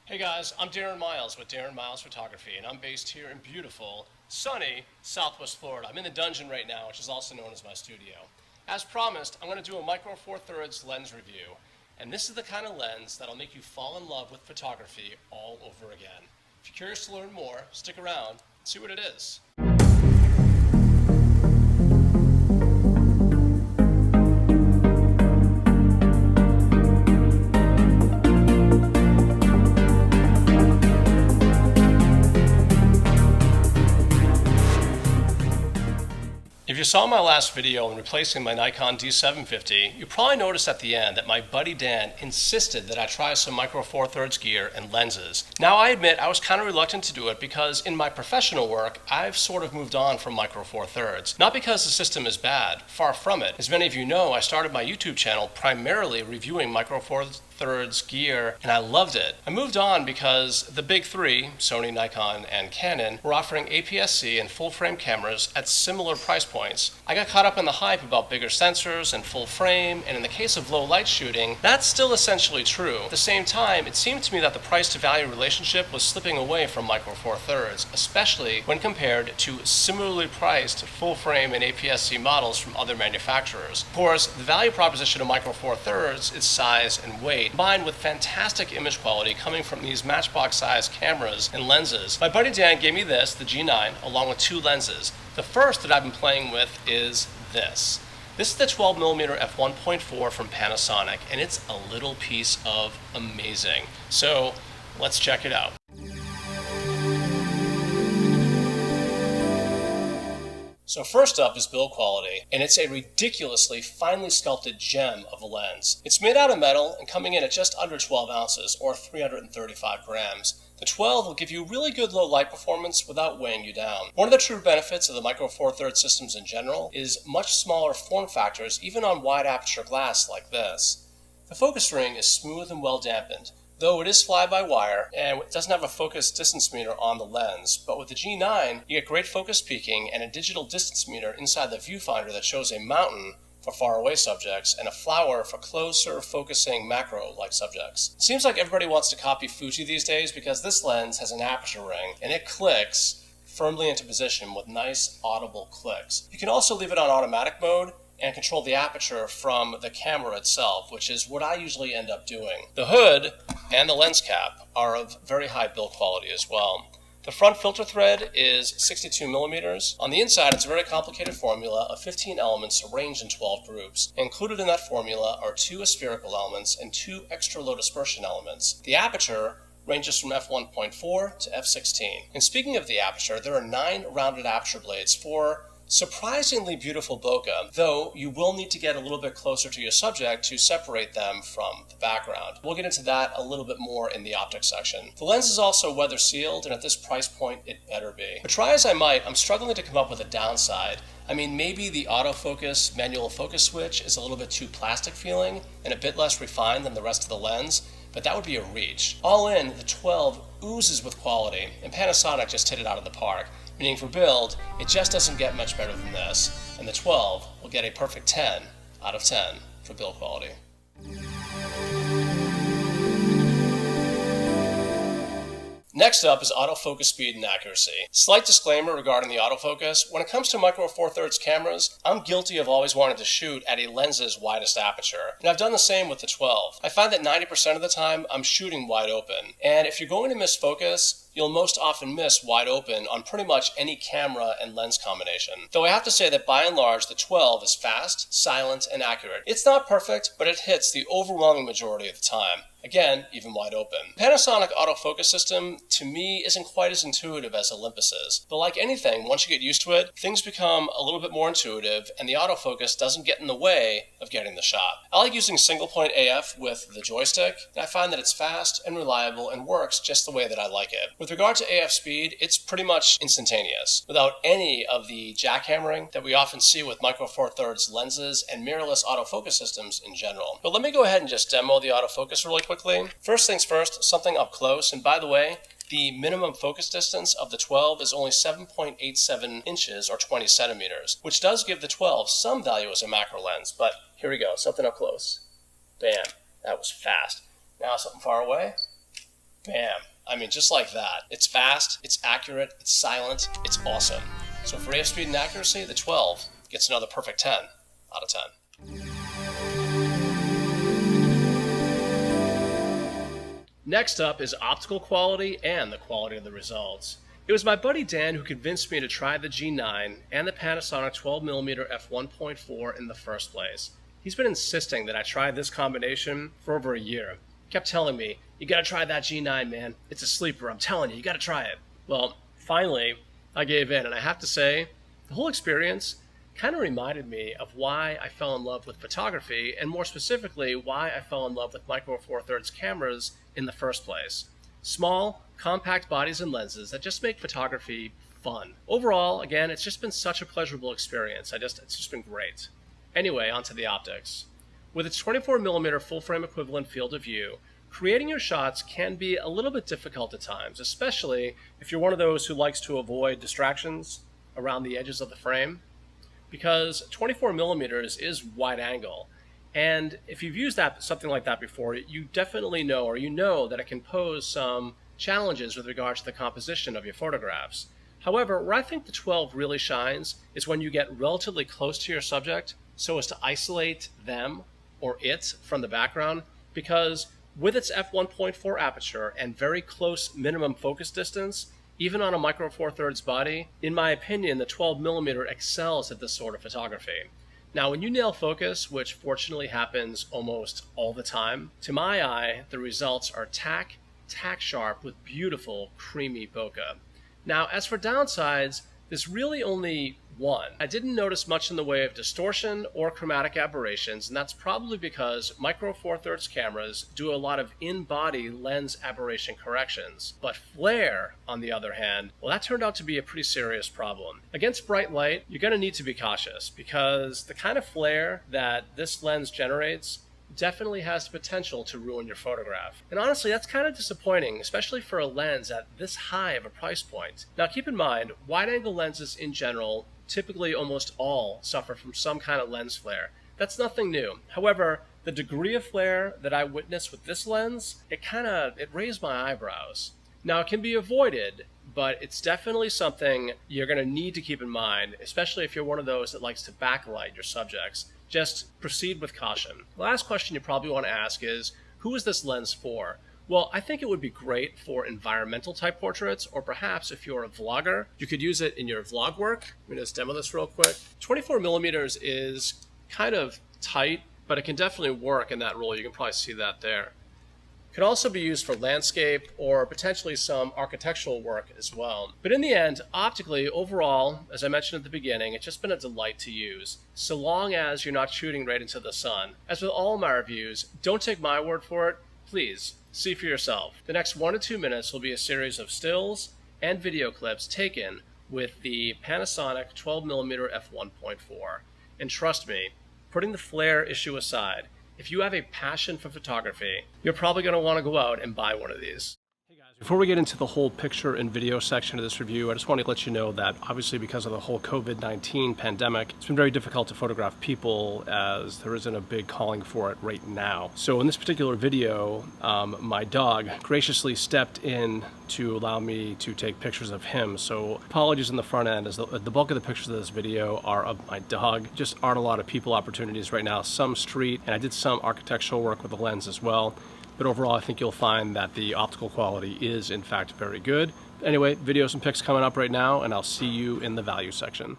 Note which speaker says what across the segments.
Speaker 1: Hey guys, I'm Darren Miles with Darren Miles Photography, and I'm based here in beautiful, sunny Southwest Florida. I'm in the dungeon right now, which is also known as my studio. As promised, I'm going to do a Micro Four Thirds lens review, and this is the kind of lens that'll make you fall in love with photography all over again. If you're curious to learn more, stick around and see what it is. If you saw my last video on replacing my Nikon D750, you probably noticed at the end that my buddy Dan insisted that I try some Micro Four Thirds gear and lenses. Now I admit I was kind of reluctant to do it because in my professional work, I've sort of moved on from Micro Four Thirds. Not because the system is bad, far from it. As many of you know, I started my YouTube channel primarily reviewing Micro Four Thirds gear, and I loved it. I moved on because the big three, Sony, Nikon, and Canon, were offering APS-C and full-frame cameras at similar price points. I got caught up in the hype about bigger sensors and full frame, and in the case of low light shooting, that's still essentially true. At the same time, it seemed to me that the price-to-value relationship was slipping away from Micro Four Thirds, especially when compared to similarly priced full-frame and APS-C models from other manufacturers. Of course, the value proposition of Micro Four Thirds is size and weight, combined with fantastic image quality coming from these matchbox-sized cameras and lenses. My buddy Dan gave me this, the G9, along with two lenses. The first that I've been playing with is this. This is the 12mm f1.4 from Panasonic, and it's a little piece of amazing. So let's check it out. So first up is build quality, and it's a ridiculously finely sculpted gem of a lens. It's made out of metal and coming in at just under 12 ounces, or 335 grams. The 12 will give you really good low light performance without weighing you down. One of the true benefits of the Micro Four Thirds systems in general is much smaller form factors even on wide aperture glass like this. The focus ring is smooth and well dampened, though it is fly-by-wire and it doesn't have a focus distance meter on the lens. But with the G9, you get great focus peaking and a digital distance meter inside the viewfinder that shows a mountain for far-away subjects and a flower for closer focusing macro-like subjects. It seems like everybody wants to copy Fuji these days because this lens has an aperture ring and it clicks firmly into position with nice audible clicks. You can also leave it on automatic mode and control the aperture from the camera itself, which is what I usually end up doing. The hood and the lens cap are of very high build quality as well. The front filter thread is 62mm. On the inside, it's a very complicated formula of 15 elements arranged in 12 groups. Included in that formula are 2 aspherical elements and 2 extra low dispersion elements. The aperture ranges from f1.4 to f16. And speaking of the aperture, there are 9 rounded aperture blades for surprisingly beautiful bokeh, though you will need to get a little bit closer to your subject to separate them from the background. We'll get into that a little bit more in the optics section. The lens is also weather sealed, and at this price point, it better be. But try as I might, I'm struggling to come up with a downside. I mean, maybe the autofocus manual focus switch is a little bit too plastic feeling and a bit less refined than the rest of the lens, but that would be a reach. All in, the 12 oozes with quality, and Panasonic just hit it out of the park. Meaning for build, it just doesn't get much better than this, and the 12 will get a perfect 10 out of 10 for build quality. Next up is autofocus speed and accuracy. Slight disclaimer regarding the autofocus. When it comes to Micro Four Thirds cameras, I'm guilty of always wanting to shoot at a lens's widest aperture. And I've done the same with the 12. I find that 90% of the time, I'm shooting wide open. And if you're going to miss focus, you'll most often miss wide open on pretty much any camera and lens combination. Though I have to say that by and large, the 12 is fast, silent, and accurate. It's not perfect, but it hits the overwhelming majority of the time. Again, even wide open. Panasonic autofocus system, to me, isn't quite as intuitive as Olympus's. But like anything, once you get used to it, things become a little bit more intuitive, and the autofocus doesn't get in the way of getting the shot. I like using single point AF with the joystick, and I find that it's fast and reliable and works just the way that I like it. With regard to AF speed, it's pretty much instantaneous, without any of the jackhammering that we often see with Micro Four Thirds lenses and mirrorless autofocus systems in general. But let me go ahead and just demo the autofocus really quickly. First things first, something up close, and by the way, the minimum focus distance of the 12 is only 7.87 inches or 20 centimeters, which does give the 12 some value as a macro lens, but here we go, something up close. Bam, that was fast. Now something far away. Bam. I mean, just like that. It's fast, it's accurate, it's silent, it's awesome. So for AF speed and accuracy, the 12 gets another perfect 10 out of 10. Next up is optical quality and the quality of the results. It was my buddy Dan who convinced me to try the G9 and the Panasonic 12mm f1.4 in the first place. He's been insisting that I try this combination for over a year. He kept telling me, "You gotta try that G9, man. It's a sleeper. I'm telling you, you gotta try it." Well, finally, I gave in, and I have to say, the whole experience kind of reminded me of why I fell in love with photography, and more specifically, why I fell in love with Micro Four Thirds cameras in the first place. Small, compact bodies and lenses that just make photography fun. Overall, again, it's just been such a pleasurable experience. It's just been great. Anyway, onto the optics. With its 24mm full-frame equivalent field of view, creating your shots can be a little bit difficult at times, especially if you're one of those who likes to avoid distractions around the edges of the frame, because 24mm is wide angle. And if you've used something like that before, you definitely know, or you know, that it can pose some challenges with regards to the composition of your photographs. However, where I think the 12 really shines is when you get relatively close to your subject so as to isolate them or it from the background, because with its f1.4 aperture and very close minimum focus distance, even on a Micro Four Thirds body, in my opinion, the 12mm excels at this sort of photography. Now, when you nail focus, which fortunately happens almost all the time, to my eye, the results are tack sharp with beautiful, creamy bokeh. Now, as for downsides, there's really only one. I didn't notice much in the way of distortion or chromatic aberrations, and that's probably because Micro Four Thirds cameras do a lot of in-body lens aberration corrections. But flare, on the other hand, well, that turned out to be a pretty serious problem. Against bright light, you're going to need to be cautious, because the kind of flare that this lens generates definitely has the potential to ruin your photograph. And honestly, that's kind of disappointing, especially for a lens at this high of a price point. Now, keep in mind, wide-angle lenses in general, typically almost all, suffer from some kind of lens flare. That's nothing new. However, the degree of flare that I witnessed with this lens, it raised my eyebrows. Now, it can be avoided, but it's definitely something you're going to need to keep in mind, especially if you're one of those that likes to backlight your subjects. Just proceed with caution. The last question you probably want to ask is, who is this lens for? Well, I think it would be great for environmental type portraits, or perhaps if you're a vlogger, you could use it in your vlog work. Let me just demo this real quick. 24mm is kind of tight, but it can definitely work in that role. You can probably see that there. It could also be used for landscape or potentially some architectural work as well. But in the end, optically, overall, as I mentioned at the beginning, it's just been a delight to use, so long as you're not shooting right into the sun. As with all my reviews, don't take my word for it. Please, see for yourself. The next 1 to 2 minutes will be a series of stills and video clips taken with the Panasonic 12mm f1.4. And trust me, putting the flare issue aside, if you have a passion for photography, you're probably going to want to go out and buy one of these. Hey guys, before we get into the whole picture and video section of this review, I just want to let you know that obviously because of the whole COVID-19 pandemic, it's been very difficult to photograph people as there isn't a big calling for it right now. So in this particular video, my dog graciously stepped in to allow me to take pictures of him. So apologies in the front end, as the bulk of the pictures of this video are of my dog. Just aren't a lot of people opportunities right now. Some street, and I did some architectural work with the lens as well. But overall, I think you'll find that the optical quality is in fact very good. Anyway, videos and pics coming up right now, and I'll see you in the value section.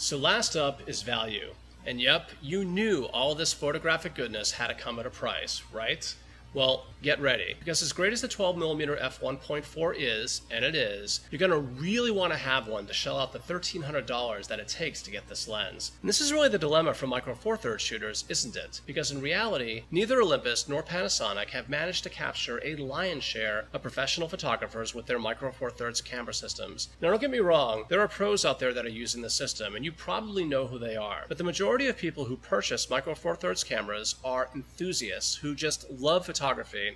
Speaker 1: So last up is value. And yep, you knew all this photographic goodness had to come at a price, right? Well, get ready, because as great as the 12mm f1.4 is, and it is, you're going to really want to have one to shell out the $1,300 that it takes to get this lens. And this is really the dilemma for Micro Four Thirds shooters, isn't it? Because in reality, neither Olympus nor Panasonic have managed to capture a lion's share of professional photographers with their Micro Four Thirds camera systems. Now don't get me wrong, there are pros out there that are using the system, and you probably know who they are. But the majority of people who purchase Micro Four Thirds cameras are enthusiasts who just love photography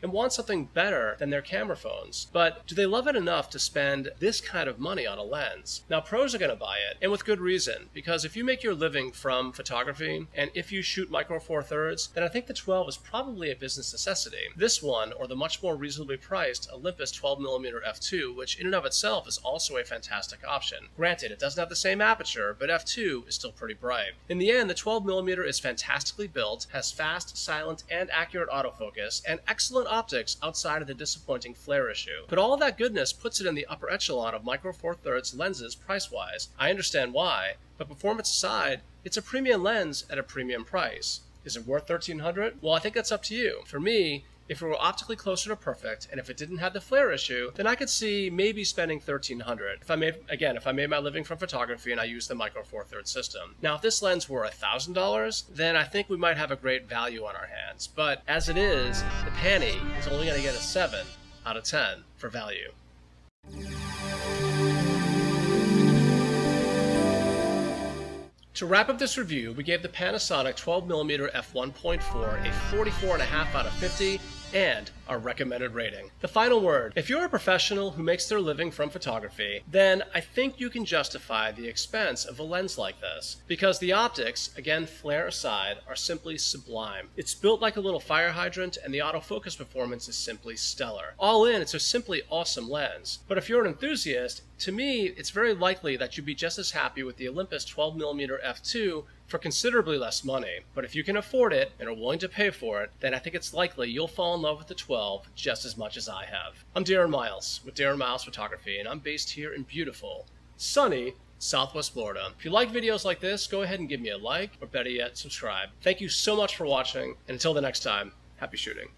Speaker 1: and want something better than their camera phones. But do they love it enough to spend this kind of money on a lens? Now pros are going to buy it, and with good reason, because if you make your living from photography, and if you shoot Micro Four Thirds, then I think the 12 is probably a business necessity. This one, or the much more reasonably priced Olympus 12mm f2, which in and of itself is also a fantastic option. Granted, it doesn't have the same aperture, but f2 is still pretty bright. In the end, the 12mm is fantastically built, has fast, silent, and accurate autofocus, and excellent optics outside of the disappointing flare issue. But all of that goodness puts it in the upper echelon of Micro Four Thirds lenses price-wise. I understand why, but performance aside, it's a premium lens at a premium price. Is it worth $1,300? Well, I think that's up to you. For me, if it were optically closer to perfect, and if it didn't have the flare issue, then I could see maybe spending $1,300 if I made my living from photography and I used the Micro Four Thirds system. Now, if this lens were $1,000, then I think we might have a great value on our hands. But as it is, the Panny is only going to get a 7 out of 10 for value. To wrap up this review, we gave the Panasonic 12mm f1.4 a 44.5 out of 50 and our recommended rating. The final word: if you're a professional who makes their living from photography, then I think you can justify the expense of a lens like this, because the optics, again flare aside, are simply sublime. It's built like a little fire hydrant, and the autofocus performance is simply stellar. All in, it's a simply awesome lens. But if you're an enthusiast, to me, it's very likely that you'd be just as happy with the Olympus 12mm f2 for considerably less money. But if you can afford it and are willing to pay for it, then I think it's likely you'll fall in love with the 12 just as much as I have. I'm Darren Miles with Darren Miles Photography, and I'm based here in beautiful, sunny Southwest Florida. If you like videos like this, go ahead and give me a like, or better yet, subscribe. Thank you so much for watching, and until the next time, happy shooting.